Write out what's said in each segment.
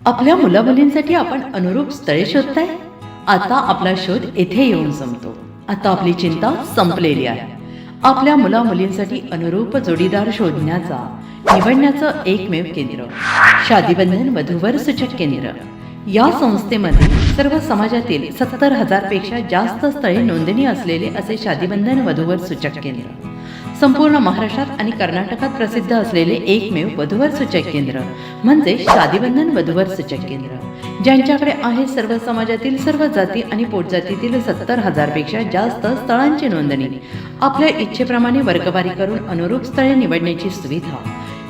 आपल्या मुलामुलींसाठी आपण अनुरूप स्थळे शोधताय? आता आपला शोध येथे येऊन संपतो. आता आपली चिंता संपलेली आहे. आपल्या मुलामुलींसाठी अनुरूप जोडीदार शोधण्याचा निवडण्याचं एकमेव केंद्र शादीबंधन वधूवर सूचक केंद्र. या संस्थेमध्ये सर्व समाजातील 70,000 पेक्षा जास्त स्थळे नोंदणी असलेले असे शादीबंधन वधूवर सूचक केंद्र. संपूर्ण महाराष्ट्रात आणि कर्नाटकात प्रसिद्ध असलेले एकमेव वधूवर सूचक केंद्र म्हणजे शादीबंधन वधूवर सूचक केंद्र, ज्यांच्याकडे आहे सर्व समाजातील सर्व जाती आणि पोटजातीतील 70,000 पेक्षा जास्त स्थळांची नोंदणी. आपल्या इच्छेप्रमाणे वर्गवारी करून अनुरूप स्थळे निवडण्याची सुविधा.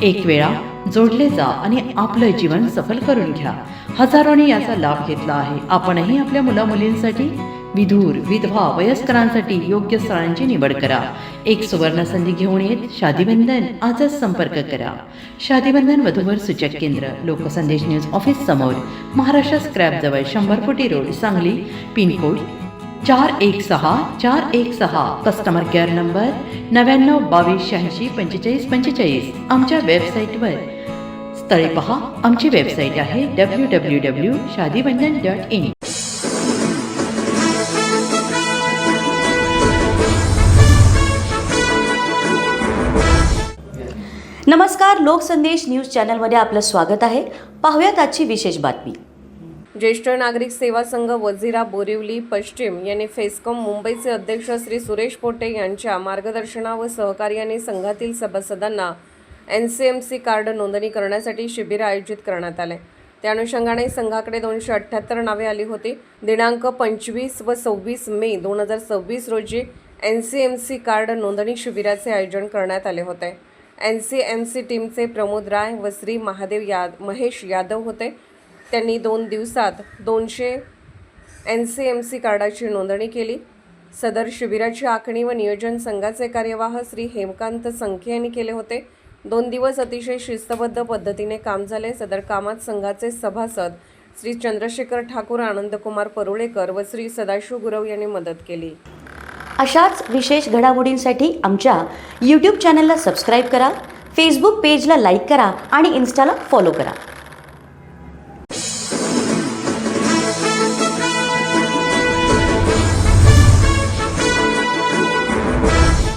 एक वेळा जोडले जा आणि आपलं जीवन सफल करून घ्या. हजारोंनी याचा लाभ घेतला आहे. आपणही आपल्या मुलामुलींसाठी, विधूर, विधवा, वयस्करांसाठी योग्य स्थळांची निवड करा. एक सुवर्ण संधी घेऊन येत शादीबंधन. आजच संपर्क करा. शादीबंधन वधूवर सूचक केंद्र, लोकसंदेश न्यूज ऑफिस समोर, महाराष्ट्र स्क्रॅप जवळ, 100 फुटी road, Sangli. Pincode 416416. Customer care number 9922864545. आमच्या वेबसाईटवर स्थळे पहा. आमची वेबसाईट आहे www.shadibandhan.in. नमस्कार, लोकसंदेश न्यूज चॅनलमध्ये आपलं स्वागत आहे. पाहूयात आजची विशेष बातमी. ज्येष्ठ नागरिक सेवा संघ वजिरा बोरिवली पश्चिम यांनी फेस्कॉम मुंबईचे अध्यक्ष श्री सुरेश पोटे यांच्या मार्गदर्शना व सहकार्याने संघातील सभासदांना NCMC कार्ड नोंदणी करण्यासाठी शिबिर आयोजित करण्यात आले. त्या अनुषंगाने संघाकडे 278 नावे आली होती. दिनांक 25 व 26 मे 2026 रोजी NCMC कार्ड नोंदणी शिबिराचे आयोजन करण्यात आले होते. NCMC टीमचे प्रमोद राय व श्री महेश यादव होते. त्यांनी 2 दिवसात 200 NCMC कार्डाची नोंदणी केली. सदर शिबिराची आखणी व नियोजन संघाचे कार्यवाह श्री हेमकांत संखे यांनी केले होते. 2 दिवस अतिशय शिस्तबद्ध पद्धतीने काम झाले. सदर कामात संघाचे सभासद श्री चंद्रशेखर ठाकूर, आनंदकुमार परुळेकर व श्री सदाशिव गुरव यांनी मदत केली. अशाच विशेष घडामोडींसाठी आमच्या YouTube चॅनलला सबस्क्राईब करा, फेसबुक पेजला लाईक करा आणि इन्स्टाला फॉलो करा.